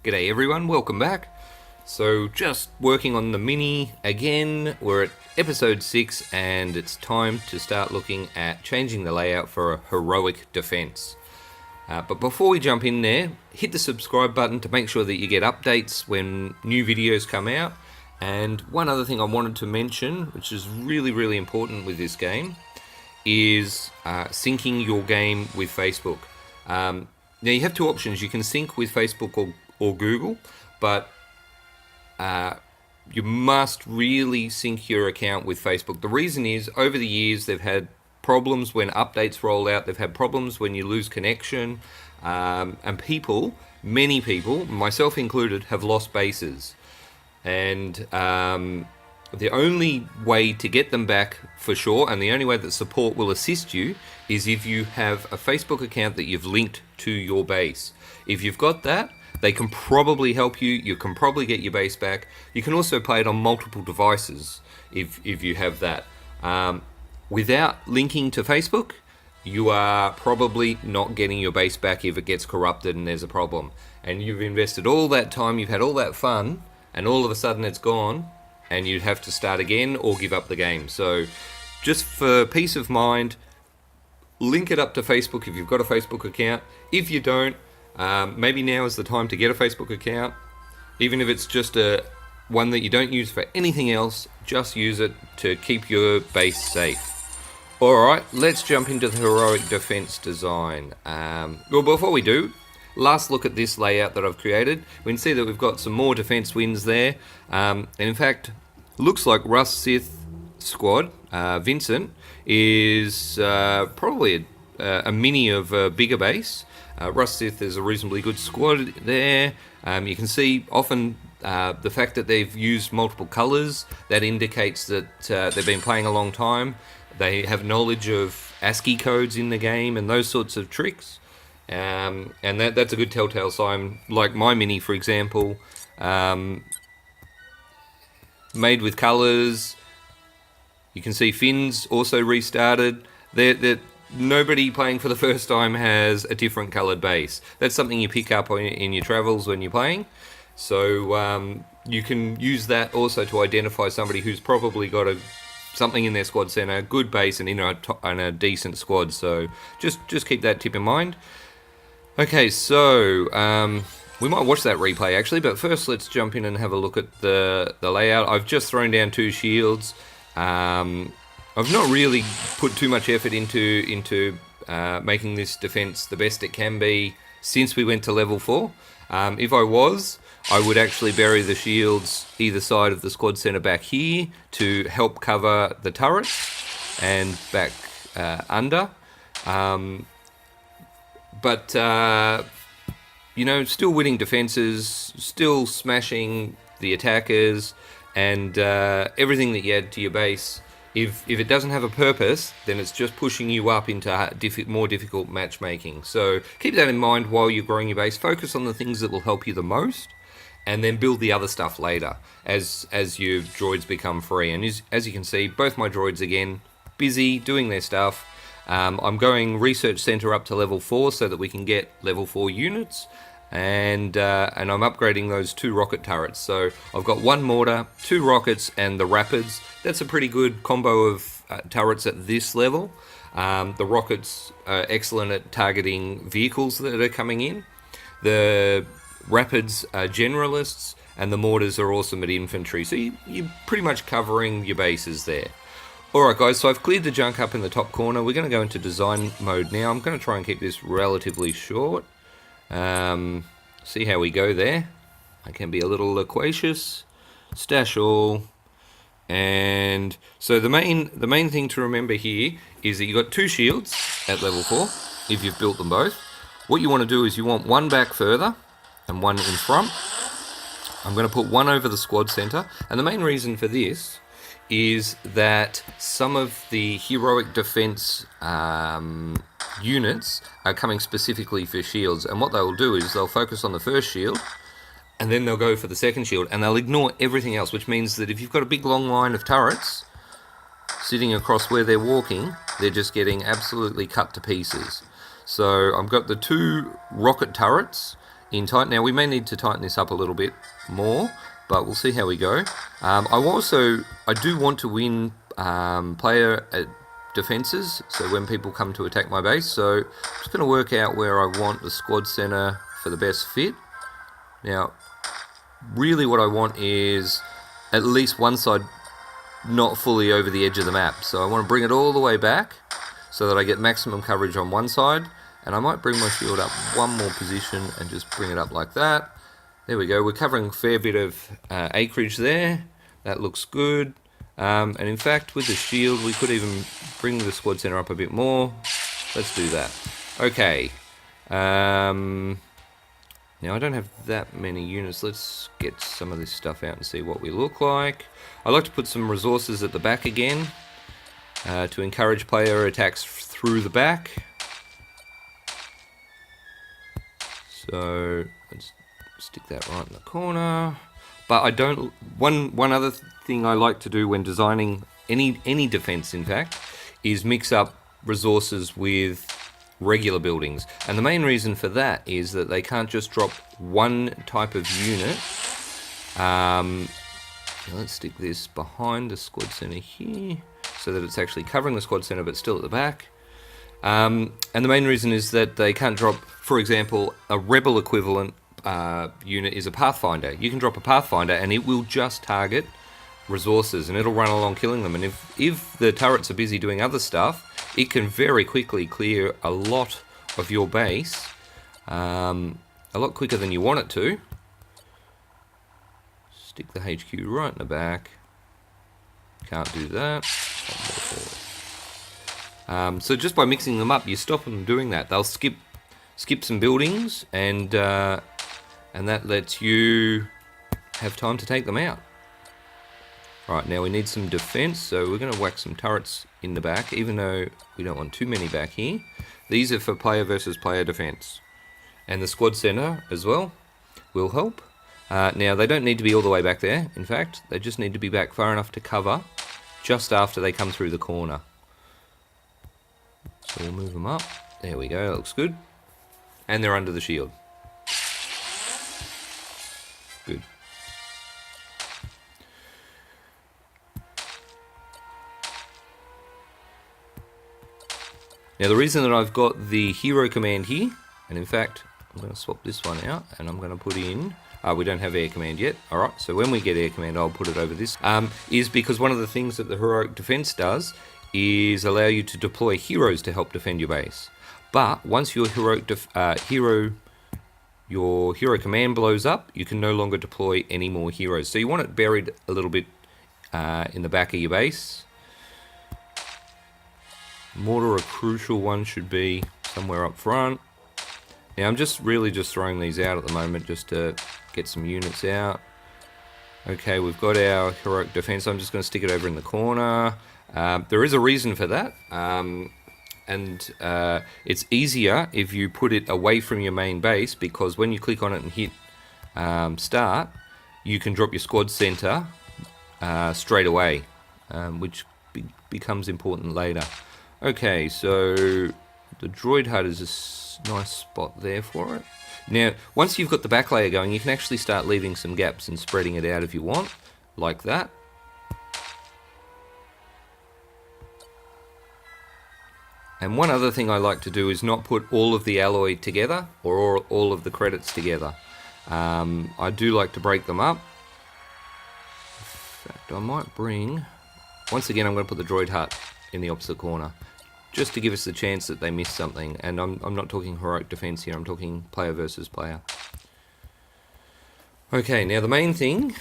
G'day everyone, welcome back. So just working on the mini again, we're at episode 6 and it's time to start looking at changing the layout for a heroic defense. But before we jump in there, hit the subscribe button to make sure that you get updates when new videos come out. And one other thing I wanted to mention, which is really important with this game, is syncing your game with Facebook. Now you have two options. You can sync with Facebook or Google, but you must really sync your account with Facebook. The reason is, over the years, they've had problems when updates roll out. They've had problems when you lose connection. And many people, myself included, have lost bases. And the only way to get them back for sure, and the only way that support will assist you, is if you have a Facebook account that you've linked to your base. If you've got that, they can probably help you. You can probably get your base back. You can also play it on multiple devices if you have that. Without linking to Facebook, you are probably not getting your base back if it gets corrupted and there's a problem. And you've invested all that time, you've had all that fun, and all of a sudden it's gone, and you'd have to start again or give up the game. So just for peace of mind, link it up to Facebook if you've got a Facebook account. If you don't, maybe now is the time to get a Facebook account. Even if it's just one that you don't use for anything else, just use it to keep your base safe. Alright, let's jump into the heroic defense design. Well, before we do, last look at this layout that I've created. We can see that we've got some more defense wins there. And in fact, looks like Russ Sith squad, Vincent, is probably a mini of a bigger base. Russ Sith is a reasonably good squad there. You can see often the fact that they've used multiple colours, that indicates that they've been playing a long time. They have knowledge of ASCII codes in the game and those sorts of tricks. And that's a good telltale sign. Like my mini, for example, made with colours. You can see Finn's also restarted. Nobody playing for the first time has a different coloured base. That's something you pick up in your travels when you're playing. So you can use that also to identify somebody who's probably got something in their squad center, a good base, and in a decent squad. So just keep that tip in mind. Okay, so we might watch that replay actually, but first let's jump in and have a look at the layout. I've just thrown down 2 shields. I've not really put too much effort into making this defense the best it can be since we went to level 4. If I was, I would actually bury the shields either side of the squad center back here to help cover the turrets and back under. But still winning defenses, still smashing the attackers, and everything that you add to your base. If it doesn't have a purpose, then it's just pushing you up into more difficult matchmaking. So keep that in mind while you're growing your base. Focus on the things that will help you the most, and then build the other stuff later as your droids become free. And as you can see, both my droids again busy doing their stuff. I'm going research center up to level 4 so that we can get level 4 units. And I'm upgrading those 2 rocket turrets. So I've got 1 mortar, 2 rockets, and the rapids. That's a pretty good combo of turrets at this level. The rockets are excellent at targeting vehicles that are coming in. The rapids are generalists, and the mortars are awesome at infantry. So you're pretty much covering your bases there. Alright guys, so I've cleared the junk up in the top corner. We're going to go into design mode now. I'm going to try and keep this relatively short. See how we go there. I can be a little loquacious. Stash all. And so the main thing to remember here is that you've got 2 shields at level 4, if you've built them both. What you want to do is you want 1 back further and 1 in front. I'm going to put 1 over the squad center, and the main reason for this is that some of the heroic defense units are coming specifically for shields, and what they'll do is they'll focus on the first shield and then they'll go for the second shield, and they'll ignore everything else, which means that if you've got a big long line of turrets sitting across where they're walking, they're just getting absolutely cut to pieces. So I've got the 2 rocket turrets in tight. Now we may need to tighten this up a little bit more, but we'll see how we go. I do want to win player defenses, so when people come to attack my base. So I'm just going to work out where I want the squad center for the best fit. Now, really what I want is at least one side not fully over the edge of the map. So I want to bring it all the way back so that I get maximum coverage on one side. And I might bring my shield up one more position and just bring it up like that. There we go. We're covering a fair bit of acreage there. That looks good. And in fact, with the shield, we could even bring the squad center up a bit more. Let's do that. Okay. Now, I don't have that many units. Let's get some of this stuff out and see what we look like. I like to put some resources at the back again to encourage player attacks through the back. So let's stick that right in the corner. But I don't. One other thing I like to do when designing any defense, in fact, is mix up resources with regular buildings. And the main reason for that is that they can't just drop one type of unit. Let's stick this behind the squad center here so that it's actually covering the squad center but still at the back. And the main reason is that they can't drop, for example, a rebel equivalent unit is a pathfinder. You can drop a pathfinder and it will just target resources and it'll run along killing them. And if the turrets are busy doing other stuff, it can very quickly clear a lot of your base, a lot quicker than you want it to. Stick the HQ right in the back. Can't do that. So just by mixing them up, you stop them doing that. They'll skip some buildings, and that lets you have time to take them out. Right, now we need some defense, so we're going to whack some turrets in the back, even though we don't want too many back here. These are for player versus player defense. And the squad center as well will help. Now, they don't need to be all the way back there, in fact. They just need to be back far enough to cover just after they come through the corner. So we'll move them up. There we go, that looks good. And they're under the shield. Good. Now the reason that I've got the hero command here, and in fact, I'm going to swap this one out, and I'm going to put in... we don't have air command yet. Alright, so when we get air command, I'll put it over this. Is because one of the things that the heroic defense does is allow you to deploy heroes to help defend your base. But once your hero command blows up, you can no longer deploy any more heroes. So you want it buried a little bit in the back of your base. Mortar, a crucial one, should be somewhere up front. Now I'm really just throwing these out at the moment just to get some units out. Okay, we've got our heroic defense. I'm just going to stick it over in the corner. There is a reason for that. It's easier if you put it away from your main base, because when you click on it and hit start, you can drop your squad center straight away, which becomes important later. Okay, so the droid hut is a nice spot there for it. Now, once you've got the back layer going, you can actually start leaving some gaps and spreading it out if you want, like that. And one other thing I like to do is not put all of the alloy together or all of the credits together. I do like to break them up. In fact, I might bring... Once again, I'm going to put the droid hut in the opposite corner, just to give us the chance that they miss something. And I'm not talking heroic defense here, I'm talking player versus player. Okay, now the main thing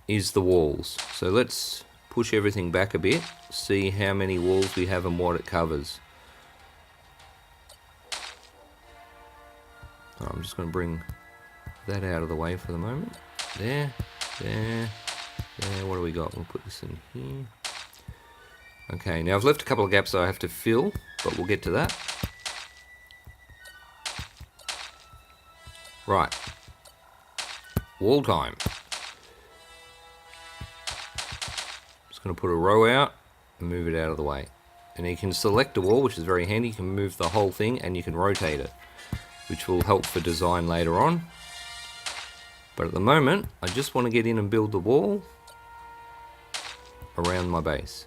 is the walls. So let's push everything back a bit, see how many walls we have and what it covers. I'm just going to bring that out of the way for the moment. There. What do we got? We'll put this in here. Okay, now I've left a couple of gaps that I have to fill, but we'll get to that. Right. Wall time. Just going to put a row out and move it out of the way. And you can select a wall, which is very handy. You can move the whole thing and you can rotate it, which will help for design later on. But at the moment, I just want to get in and build the wall around my base.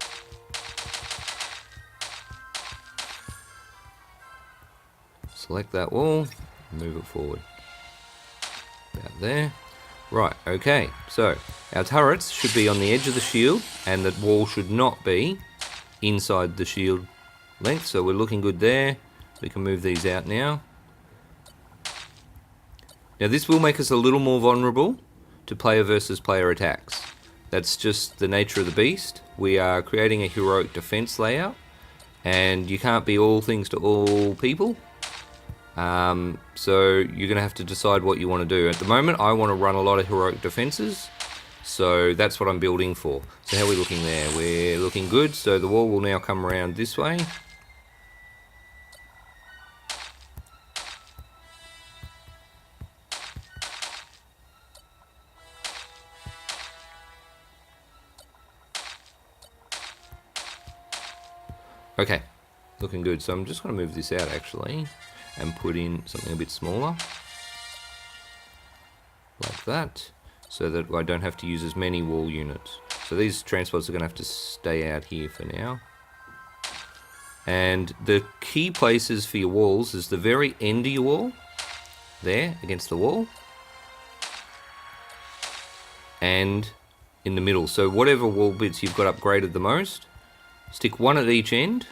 Select that wall, move it forward. About there. Right, okay, so our turrets should be on the edge of the shield, and the wall should not be inside the shield length, so we're looking good there. We can move these out now. Now this will make us a little more vulnerable to player versus player attacks. That's just the nature of the beast. We are creating a heroic defense layout, and you can't be all things to all people. So you're going to have to decide what you want to do. At the moment, I want to run a lot of heroic defenses, so that's what I'm building for. So how are we looking there? We're looking good, so the wall will now come around this way. Okay, looking good. So I'm just going to move this out actually and put in something a bit smaller. Like that, so that I don't have to use as many wall units. So these transports are going to have to stay out here for now. And the key places for your walls is the very end of your wall, there, against the wall. And in the middle. So whatever wall bits you've got upgraded the most, stick one at each end.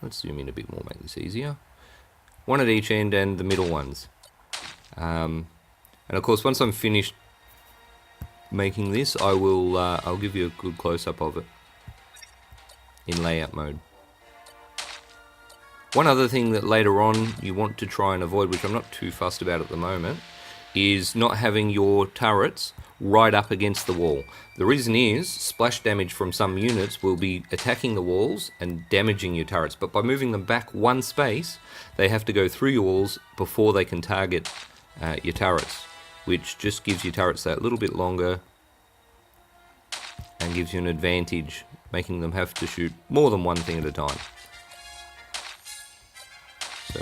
Let's zoom in a bit more, make this easier. One at each end and the middle ones. And of course, once I'm finished making this, I will I'll give you a good close-up of it in layout mode. One other thing that later on you want to try and avoid, which I'm not too fussed about at the moment, is not having your turrets right up against the wall. The reason is splash damage from some units will be attacking the walls and damaging your turrets, but by moving them back one space, they have to go through your walls before they can target your turrets, which just gives your turrets that little bit longer and gives you an advantage, making them have to shoot more than one thing at a time. So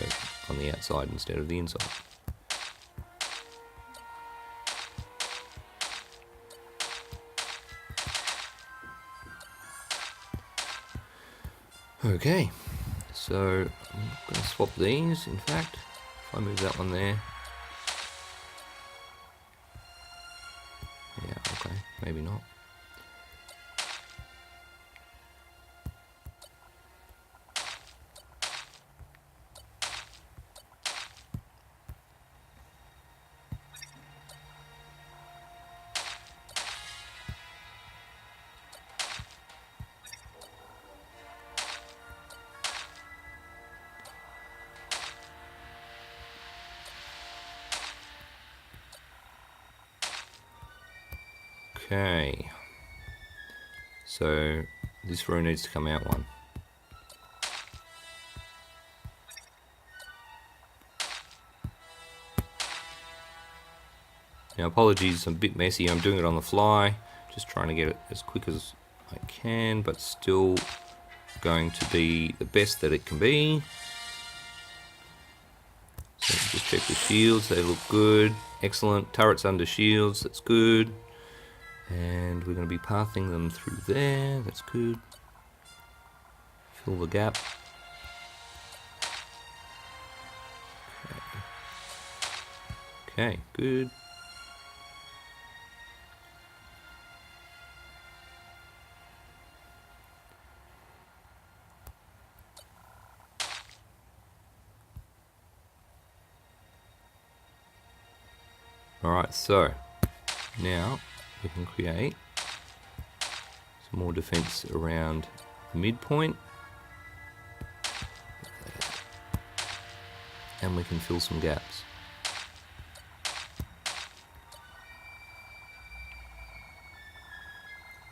on the outside instead of the inside. Okay, so I'm going to swap these, in fact, if I move that one there. Yeah, okay, maybe not. Okay, so this row needs to come out one. Now apologies, I'm a bit messy, I'm doing it on the fly, just trying to get it as quick as I can, but still going to be the best that it can be. So just check the shields, they look good, excellent, turrets under shields, that's good. And we're going to be pathing them through there, that's good. Fill the gap. Okay, good. Alright, so now we can create some more defense around the midpoint. And we can fill some gaps.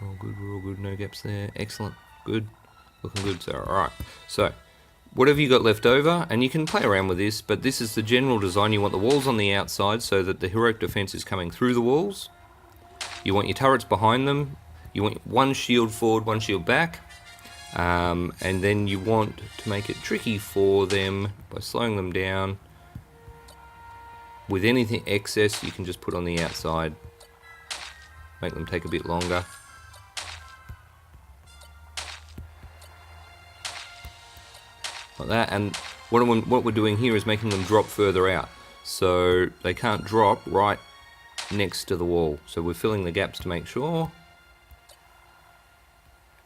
We're all good, no gaps there. Excellent, good, looking good. So, alright, so whatever you got left over, and you can play around with this, but this is the general design. You want the walls on the outside so that the heroic defense is coming through the walls. You want your turrets behind them. You want one shield forward, one shield back. And then you want to make it tricky for them by slowing them down With anything excess, you can just put on the outside. Make them take a bit longer. Like that. And what we're doing here is making them drop further out. So they can't drop right next to the wall. So we're filling the gaps to make sure.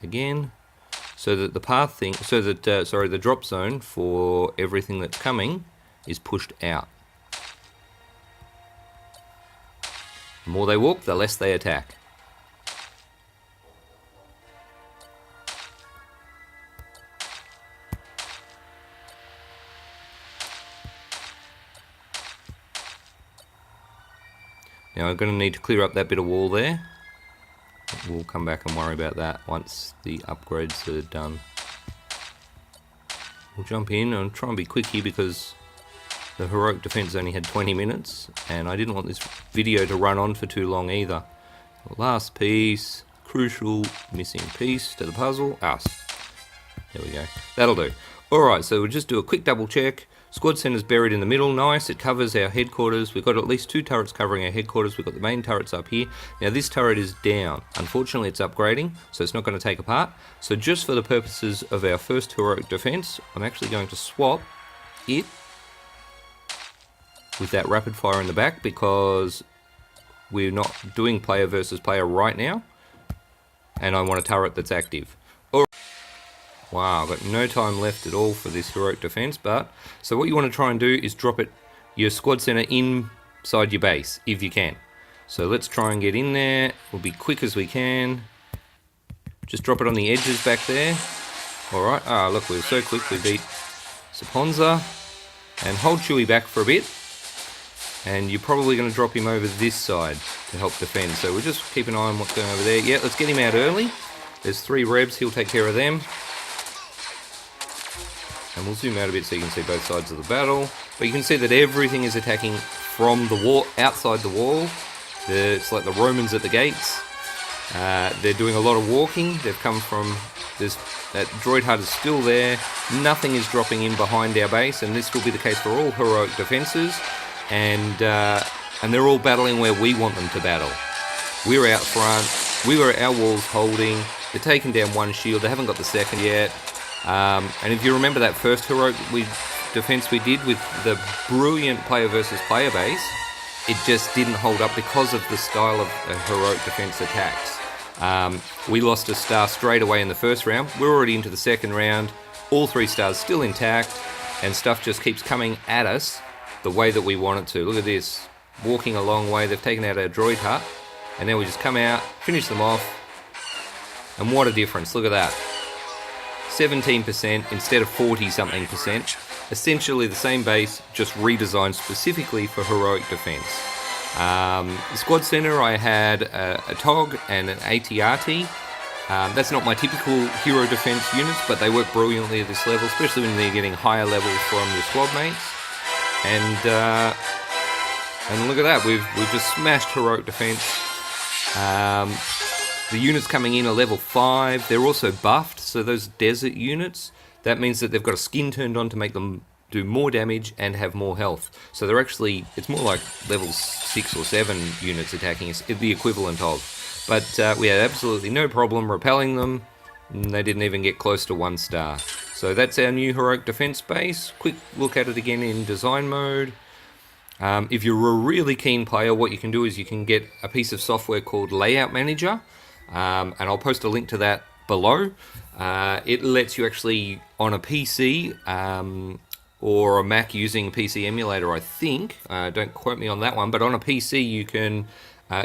Again. So that the path thing, the drop zone for everything that's coming is pushed out. The more they walk, the less they attack. Now I'm going to need to clear up that bit of wall there. We'll come back and worry about that once the upgrades are done. We'll jump in and try and be quick here because the heroic defense only had 20 minutes and I didn't want this video to run on for too long either. Last piece, crucial missing piece to the puzzle. There we go. That'll do. Alright, so we'll just do a quick double check. Squad center's buried in the middle, nice. It covers our headquarters. We've got at least 2 turrets covering our headquarters. We've got the main turrets up here. Now this turret is down. Unfortunately, it's upgrading, so it's not going to take apart. So just for the purposes of our first heroic defense, I'm actually going to swap it with that rapid fire in the back because we're not doing player versus player right now. And I want a turret that's active. Wow, I've got no time left at all for this heroic defense, but so what you want to try and do is drop your squad center inside your base, if you can. So let's try and get in there. We'll be quick as we can. Just drop it on the edges back there. Alright, look, we're so quick, we beat Saponza. And hold Chewie back for a bit. And you're probably going to drop him over this side to help defend. So we'll just keep an eye on what's going over there. Yeah, let's get him out early. There's 3 rebs, he'll take care of them. And we'll zoom out a bit so you can see both sides of the battle. But you can see that everything is attacking from the wall, outside the wall. It's like the Romans at the gates. They're doing a lot of walking. They've come from... that droid hut is still there. Nothing is dropping in behind our base. And this will be the case for all heroic defenses. And they're all battling where we want them to battle. We're out front. Our walls holding. They're taking down one shield. They haven't got the second yet. And if you remember that first heroic defense we did with the brilliant player versus player base, it just didn't hold up because of the style of heroic defense attacks. We lost a star straight away in the first round. We're already into the second round. All 3 stars still intact, and stuff just keeps coming at us the way that we want it to. Look at this. Walking a long way. They've taken out our droid hut, and then we just come out, finish them off, and what a difference. Look at that. 17% instead of 40-something%. Essentially the same base, just redesigned specifically for heroic defense. The squad center, I had a TOG and an AT-RT. That's not my typical hero defense units, but they work brilliantly at this level, especially when they're getting higher levels from your squad mates. And look at that, we've just smashed heroic defense. The units coming in are level 5. They're also buffed, so those desert units, that means that they've got a skin turned on to make them do more damage and have more health. So they're actually, it's more like level 6 or 7 units attacking us, the equivalent of. But we had absolutely no problem repelling them. They didn't even get close to 1 star. So that's our new heroic defense base. Quick look at it again in design mode. If you're a really keen player, what you can do is you can get a piece of software called Layout Manager. And I'll post a link to that below. It lets you actually, on a PC or a Mac using a PC emulator, I think, don't quote me on that one, but on a PC you can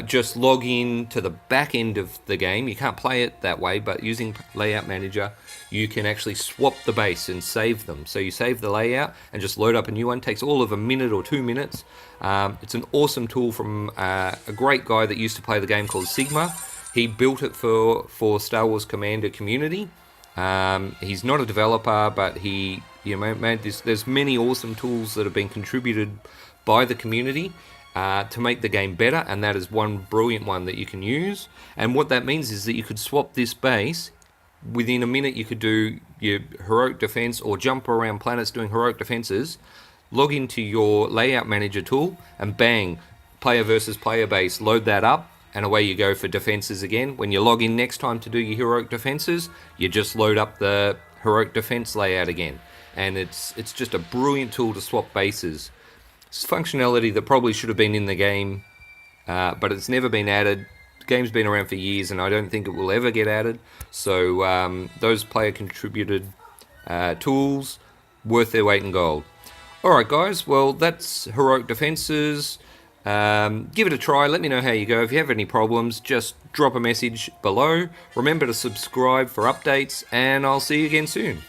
just log in to the back end of the game. You can't play it that way, but using Layout Manager you can actually swap the base and save them. So you save the layout and just load up a new one. It takes all of a minute or 2 minutes. It's an awesome tool from a great guy that used to play the game called Sigma. He built it for Star Wars Commander community. He's not a developer, but he made this. There's many awesome tools that have been contributed by the community to make the game better, and that is one brilliant one that you can use. And what that means is that you could swap this base. Within a minute you could do your heroic defense or jump around planets doing heroic defenses log into your layout manager tool, and bang, player versus player base, load that up, and away you go for defenses again. When you log in next time to do your heroic defenses, you just load up the heroic defense layout again. And it's just a brilliant tool to swap bases. It's functionality that probably should have been in the game, but it's never been added. The game's been around for years, and I don't think it will ever get added. So those player contributed tools, worth their weight in gold. Alright guys, well that's heroic defenses. Give it a try, let me know how you go. If you have any problems, just drop a message below. Remember to subscribe for updates, and I'll see you again soon.